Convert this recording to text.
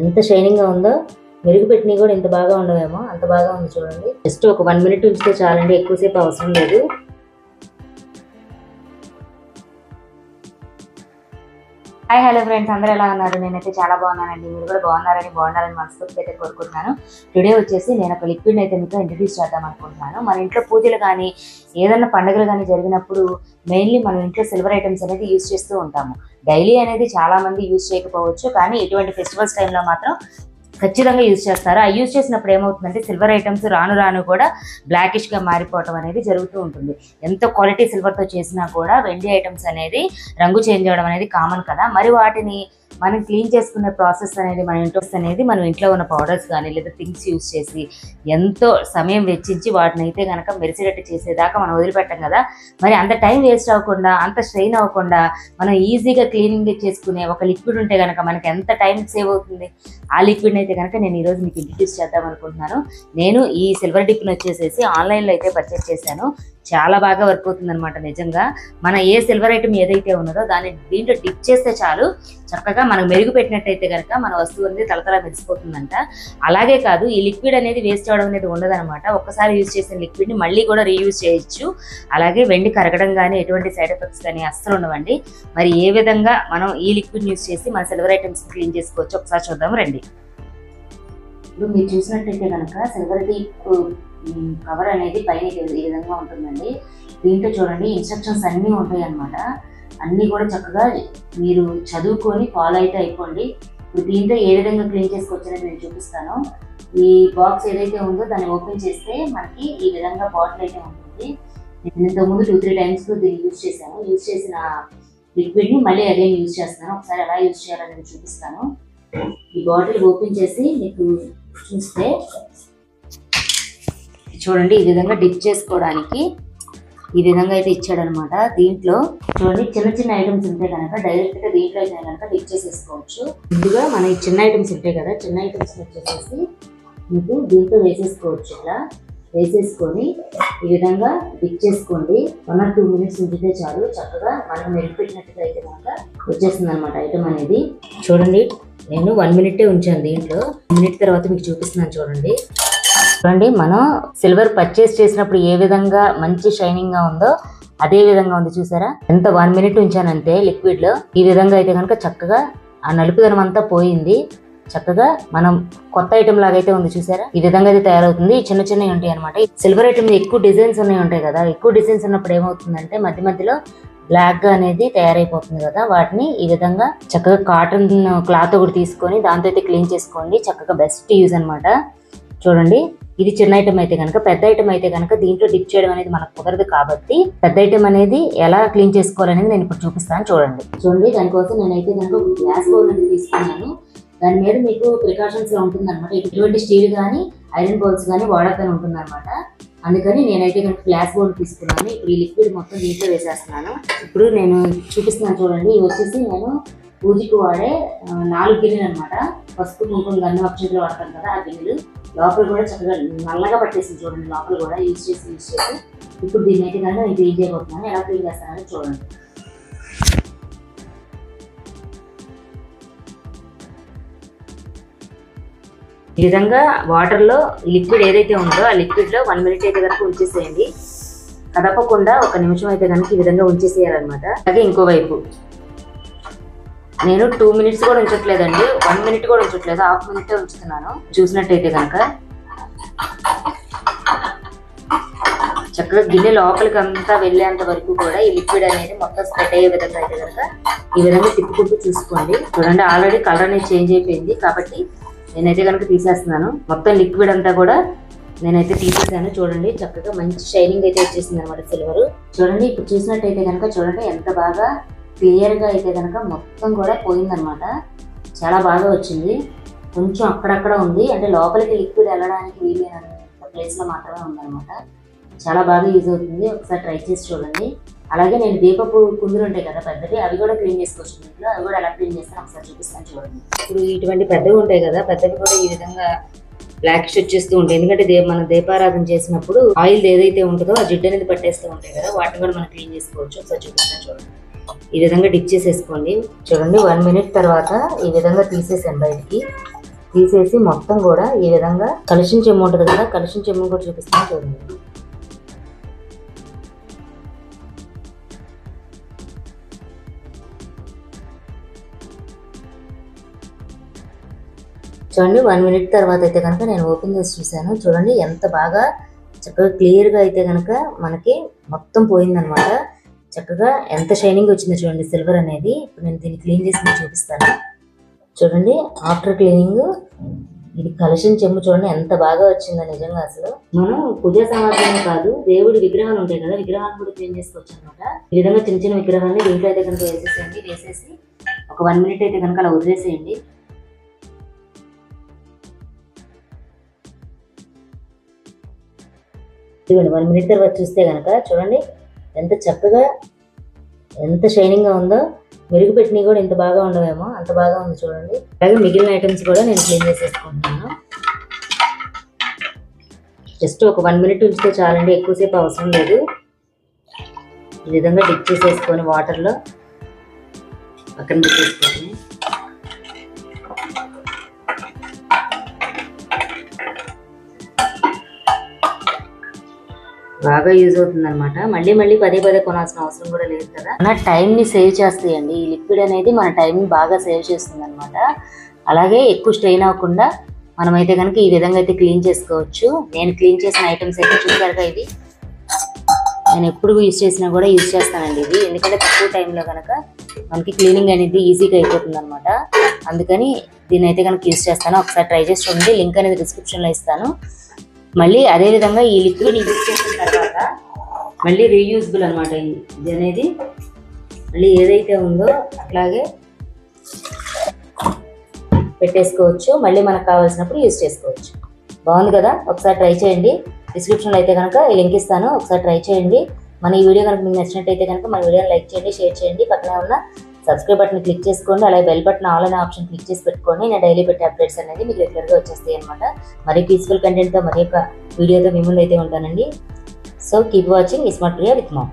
ఎంత షైనింగ్గా ఉందో. మెరుగు పెట్టినవి కూడా ఇంత బాగా ఉండవేమో, అంత బాగా ఉంది చూడండి. జస్ట్ ఒక 1 మినిట్ ఉంచితే చాలండి, ఎక్కువసేపు అవసరం లేదు. హాయ్ హలో ఫ్రెండ్స్, అందరూ ఎలా ఉన్నారు? నేనైతే చాలా బాగున్నానండి. మీరు కూడా బాగున్నారని మనస్ఫూర్తిగా అయితే కోరుకుంటున్నాను. టుడే వచ్చేసి నేను ఒక లిక్విడ్ అయితే మీకు ఇంట్రడ్యూస్ చేద్దాం అనుకుంటున్నాను. మన ఇంట్లో పూజలు కానీ ఏదైనా పండుగలు కానీ జరిగినప్పుడు మెయిన్లీ మనం ఇంట్లో సిల్వర్ ఐటమ్స్ అనేది యూజ్ చేస్తూ ఉంటాము. డైలీ అనేది చాలా మంది యూజ్ చేయకపోవచ్చు, కానీ ఇటువంటి ఫెస్టివల్స్ టైంలో మాత్రం ఖచ్చితంగా యూజ్ చేస్తారు. ఆ యూజ్ చేసినప్పుడు ఏమవుతుందంటే సిల్వర్ ఐటమ్స్ రాను రాను కూడా బ్లాకిష్గా మారిపోవడం అనేది జరుగుతూ ఉంటుంది. ఎంత క్వాలిటీ సిల్వర్తో చేసినా కూడా వెండి ఐటమ్స్ అనేది రంగు చేంజ్ అవ్వడం అనేది కామన్ కదా. మరి వాటిని మనం క్లీన్ చేసుకునే ప్రాసెస్ అనేది మనం ఇంట్లో ఉన్న పౌడర్స్ కానీ లేదా థింగ్స్ యూజ్ చేసి ఎంతో సమయం వెచ్చించి వాటిని అయితే కనుక మెరిసేటట్టు చేసేదాకా మనం వదిలిపెట్టాం కదా. మరి అంత టైం వేస్ట్ అవ్వకుండా, అంత స్ట్రెయిన్ అవ్వకుండా మనం ఈజీగా క్లీనింగ్ చేసుకునే ఒక లిక్విడ్ ఉంటే కనుక మనకి ఎంత టైం సేవ్ అవుతుంది. ఆ లిక్విడ్ అయితే కనుక నేను ఈరోజు మీకు ఇంట్రడ్యూస్ చేద్దాం అనుకుంటున్నాను. నేను ఈ సిల్వర్ డిప్ని వచ్చేసేసి ఆన్లైన్లో అయితే పర్చేస్ చేశాను. చాలా బాగా వర్క్ అవుతుంది అనమాట. నిజంగా మన ఏ సిల్వర్ ఐటమ్ ఏదైతే ఉన్నదో దాన్ని దీంట్లో డిప్ చేస్తే చాలు, చక్కగా మనకు మెరుగు పెట్టినట్టయితే కనుక మన వస్తువు అనేది తలతలా మెరిసిపోతుందంట. అలాగే కాదు, ఈ లిక్విడ్ అనేది వేస్ట్ అవడం అనేది ఉండదనమాట. ఒక్కసారి యూజ్ చేసిన లిక్విడ్ని మళ్ళీ కూడా రీయూజ్ చేయొచ్చు. అలాగే వెండి కరగడం కానీ ఎటువంటి సైడ్ ఎఫెక్ట్స్ కానీ అస్సలు ఉండవండి. మరి ఏ విధంగా మనం ఈ లిక్విడ్ యూజ్ చేసి మన సిల్వర్ ఐటమ్స్ క్లీన్ చేసుకోవచ్చు ఒకసారి చూద్దాం రండి. ఇప్పుడు మీరు చూసినట్టయితే కనుక సిల్వర్ డిప్ కవర్ అనేది పైన ఈ విధంగా ఉంటుందండి. దీంట్లో చూడండి ఇన్స్ట్రక్షన్స్ అన్నీ ఉంటాయి అన్నమాట. అన్నీ కూడా చక్కగా మీరు చదువుకొని ఫాలో అయితే అయిపోండి. ఇప్పుడు దీంట్లో ఏ విధంగా క్లీన్ చేసుకోవచ్చు అనేది నేను చూపిస్తాను. ఈ బాక్స్ ఏదైతే ఉందో దాన్ని ఓపెన్ చేస్తే మనకి ఈ విధంగా బాటిల్ అయితే ఉంటుంది. నేను ఇంతకుముందు 2-3 టైమ్స్ దీన్ని యూజ్ చేశాను. యూజ్ చేసిన లిక్విడ్ని మళ్ళీ అగైన్ యూజ్ చేస్తాను. ఒకసారి ఎలా యూజ్ చేయాలని చూపిస్తాను. ఈ బాటిల్ ఓపెన్ చేసి మీకు చూస్తే చూడండి ఈ విధంగా డిప్ చేసుకోవడానికి ఈ విధంగా అయితే ఇచ్చాడనమాట. దీంట్లో చూడండి చిన్న చిన్న ఐటమ్స్ ఉంటే కనుక డైరెక్ట్గా దీంట్లో అయితే కనుక డిప్ చేసేసుకోవచ్చు. ముందుగా మన ఈ చిన్న ఐటమ్స్ ఉంటాయి కదా, చిన్న ఐటమ్స్ వచ్చేసేసి మీకు దీంట్లో వేసేసుకోవచ్చు. ఇలా వేసేసుకొని ఈ విధంగా డిప్ చేసుకోండి. 1 or 2 మినిట్స్ ఉంచితే చాలు, చక్కగా మనం మెరిపెట్టినట్టుగా అయితే కనుక వచ్చేస్తుంది అనమాట ఐటమ్ అనేది. చూడండి నేను 1 మినిటే ఉంచాను దీంట్లో. 1 మినిట్ తర్వాత మీకు చూపిస్తున్నాను చూడండి. చూడండి మనం సిల్వర్ పర్చేస్ చేసినప్పుడు ఏ విధంగా మంచి షైనింగ్ గా ఉందో అదే విధంగా ఉంది. చూసారా, ఎంత 1 మినిట్ ఉంచానంటే లిక్విడ్ లో ఈ విధంగా అయితే కనుక చక్కగా ఆ నలుపుదనం అంతా పోయింది. చక్కగా మనం కొత్త ఐటమ్ లాగా అయితే ఉంది. చూసారా, ఈ విధంగా అయితే తయారవుతుంది. చిన్న చిన్నవి ఉంటాయి అనమాట. సిల్వర్ ఐటమ్ ఎక్కువ డిజైన్స్ ఉంటాయి కదా. ఎక్కువ డిజైన్స్ ఉన్నప్పుడు ఏమవుతుందంటే మధ్య మధ్యలో బ్లాక్ గా అనేది తయారైపోతుంది కదా. వాటిని ఈ విధంగా చక్కగా కాటన్ క్లాత్ ఒకటి తీసుకొని దాంతో అయితే క్లీన్ చేసుకోండి. చక్కగా బెస్ట్ యూజ్ అనమాట. చూడండి ఇది చిన్న ఐటమ్ అయితే కనుక, పెద్ద ఐటమ్ అయితే కనుక దీంట్లో డిప్ చేయడం అనేది మనకు కుదరదు కాబట్టి పెద్ద ఐటమ్ అనేది ఎలా క్లీన్ చేసుకోవాలనేది నేను ఇప్పుడు చూపిస్తాను. చూడండి దానికోసం నేనైతే కనుక గ్లాస్ బౌల్ అనేది తీసుకున్నాను. దాని మీద మీకు ప్రికాషన్స్ గా ఉంటుంది అనమాట. ఎటువంటి స్టీల్ కానీ ఐరన్ బౌల్స్ కానీ వాడకని ఉంటుంది అనమాట. అందుకని నేనైతే కనుక గ్లాస్ బౌల్ తీసుకున్నాను. ఇప్పుడు ఈ లిక్విడ్ మొత్తం దీంట్లో వేసేస్తున్నాను. ఇప్పుడు నేను చూపిస్తున్నాను చూడండి. ఇవి వచ్చేసి నేను పూజకి వాడే 4 గిన్నెలు అనమాట. పసుపు కుంకుమ గన్ను అక్షంతలు వాడతాను కదా, ఆ గిన్నెలు. లోపల కూడా చక్కగా నల్లగా పట్టేసింది చూడండి. లోపల కూడా యూజ్ చేసి ఇప్పుడు దీన్ని అయితే కనుక నేను క్లీన్ చేయబోతున్నాను. ఎలా క్లీన్ చేస్తానని చూడండి. ఈ విధంగా వాటర్లో లిక్విడ్ ఏదైతే ఉందో ఆ లిక్విడ్లో 1 మినిట్ అయితే కనుక ఉంచేసేయండి. కదపకుండా 1 నిమిషం అయితే కనుక ఈ విధంగా ఉంచేసేయాలన్నమాట. అలాగే ఇంకోవైపు నేను 2 మినిట్స్ కూడా ఉంచట్లేదండి, 1 మినిట్ కూడా ఉంచట్లేదు, 1/2 మినిట్ ఉంచుతున్నాను. చూసినట్టయితే కనుక చక్కగా గిన్నె లోపలికి అంతా వెళ్ళేంత వరకు కూడా ఈ లిక్విడ్ అనేది మొత్తం స్ప్రెడ్ అయ్యే విధంగా అయితే కనుక ఈ విధంగా తిప్పుకుంటూ చూసుకోండి. చూడండి ఆల్రెడీ కలర్ అనేది చేంజ్ అయిపోయింది కాబట్టి నేనైతే కనుక తీసేస్తున్నాను. మొత్తం లిక్విడ్ అంతా కూడా నేనైతే తీసేసాను. చూడండి చక్కగా మంచి షైనింగ్ అయితే వచ్చేసింది అనమాట సిల్వర్. చూడండి ఇప్పుడు చూసినట్టయితే కనుక చూడండి ఎంత బాగా క్లియర్గా అయితే కనుక మొత్తం కూడా పోయిందనమాట. చాలా బాగా వచ్చింది. కొంచెం అక్కడక్కడ ఉంది, అంటే లోపలికి లిక్విడ్ వెళ్ళడానికి వీలైనంత ప్లేస్లో మాత్రమే ఉందన్నమాట. చాలా బాగా యూజ్ అవుతుంది. ఒకసారి ట్రై చేసి చూడండి. అలాగే నేను దీపపు కుందులు ఉంటాయి కదా పెద్దవి, అవి కూడా క్లీన్ చేసుకోవచ్చు. ఇంట్లో అవి కూడా ఎలా క్లీన్ చేస్తాను ఒకసారి చూపిస్తాను చూడండి. ఇప్పుడు ఇటువంటి పెద్దవి ఉంటాయి కదా, పెద్దవి కూడా ఈ విధంగా బ్లాక్ వచ్చేస్తూ ఉంటాయి. ఎందుకంటే మనం దీపారాధన చేసినప్పుడు ఆయిల్ ఏదైతే ఉంటుందో ఆ జిడ్డు అనేది పట్టేస్తూ ఉంటాయి కదా, వాటిని కూడా మనం క్లీన్ చేసుకోవచ్చు. ఒకసారి చూపిస్తాను చూడండి. ఈ విధంగా డిప్ చేసేసుకోండి. చూడండి 1 మినిట్ తర్వాత ఈ విధంగా తీసేసాను బయటికి. తీసేసి మొత్తం కూడా ఈ విధంగా కలిసిన చెమ్ము ఉంటుంది కదా, కలిసిన చెమ్ము కూడా చూపిస్తాను చూడండి. చూడండి 1 మినిట్ తర్వాత అయితే కనుక నేను ఓపెన్ చేసి చూశాను. చూడండి ఎంత బాగా చక్కగా క్లియర్గా అయితే కనుక మనకి మొత్తం పోయిందనమాట. చక్కగా ఎంత షైనింగ్ వచ్చిందో చూడండి సిల్వర్ అనేది. ఇప్పుడు నేను దీన్ని క్లీన్ చేసి మీకు చూపిస్తాను. చూడండి ఆఫ్టర్ క్లీనింగ్ ఇది కలశం చెంబు చూడండి ఎంత బాగా వచ్చిందో నిజంగా. అసలు మనం పూజా సామాగ్రి కాదు, దేవుడి విగ్రహాలు ఉంటాయి కదా, విగ్రహాలు కూడా క్లీన్ చేసుకోవచ్చు అనమాట. ఈ విధంగా చిన్న చిన్న విగ్రహాన్ని దీంట్లో అయితే కనుక వేసేసేయండి. వేసేసి ఒక 1 మినిట్ అయితే కనుక అలా వదిలేసేయండి. ఇదిగోండి 1 మినిట్ తర్వాత చూస్తే కనుక చూడండి ఎంత చక్కగా ఎంత షైనింగ్గా ఉందో. మెరుగు పెట్టినవి కూడా ఇంత బాగా ఉండవేమో, అంత బాగా ఉంది చూడండి. అలాగే మిగిలిన ఐటమ్స్ కూడా నేను క్లీన్ చేసేసుకుంటున్నాను. జస్ట్ ఒక 1 మినిట్ ఉంచితే చాలండి, ఎక్కువసేపు అవసరం లేదు. ఈ విధంగా డిప్ చేసేసుకొని వాటర్లో పక్కన పెట్టేసుకొని బాగా యూజ్ అవుతుంది అనమాట. మళ్ళీ మళ్ళీ పదే కొనాల్సిన అవసరం కూడా లేదు కదా. మన టైంని సేవ్ చేస్తాయండి. ఈ లిక్విడ్ అనేది మన టైంని బాగా సేవ్ చేస్తుంది అనమాట. అలాగే ఎక్కువ స్ట్రెయిన్ అవ్వకుండా మనమైతే కనుక ఈ విధంగా అయితే క్లీన్ చేసుకోవచ్చు. నేను క్లీన్ చేసిన ఐటమ్స్ అయితే చూసారుగా, ఇది నేను ఎప్పుడు యూజ్ చేసినా కూడా యూజ్ చేస్తానండి ఇది. ఎందుకంటే తక్కువ టైంలో కనుక మనకి క్లీనింగ్ అనేది ఈజీగా అయిపోతుంది అనమాట. అందుకని దీన్ని అయితే కనుక యూజ్ చేస్తాను. ఒకసారి ట్రై చేసి చూడండి, లింక్ అనేది డిస్క్రిప్షన్లో ఇస్తాను. మళ్ళీ అదేవిధంగా ఈ లిక్విడ్ యూజ్ చేసిన తర్వాత మళ్ళీ రీయూజబుల్ అనమాట. ఇది అనేది మళ్ళీ ఏదైతే ఉందో అట్లాగే పెట్టేసుకోవచ్చు. మళ్ళీ మనకు కావాల్సినప్పుడు యూజ్ చేసుకోవచ్చు. బాగుంది కదా, ఒకసారి ట్రై చేయండి. డిస్క్రిప్షన్లో అయితే కనుక ఈ లింక్ ఇస్తాను, ఒకసారి ట్రై చేయండి. మన ఈ వీడియో కనుక మీకు నచ్చినట్టయితే కనుక మన వీడియోని లైక్ చేయండి, షేర్ చేయండి. పక్కనే ఉన్న సబ్స్క్రైబ్ బటన్ క్లిక్ చేసుకోండి. అలాగే బెల్ బటన్ ఆల్ అనే ఆప్షన్ క్లిక్ చేసి పెట్టుకోండి. నేను డైలీ పెట్టే అప్డేట్స్ అనేది మీకు రెగ్యులర్గా వచ్చేస్తాయి అనమాట. మరి పీస్ఫుల్ కంటెంట్తో మరి యొక్క వీడియోతో మీ ముందు అయితే ఉంటానండి. So keep watching smart Priya with ma'am.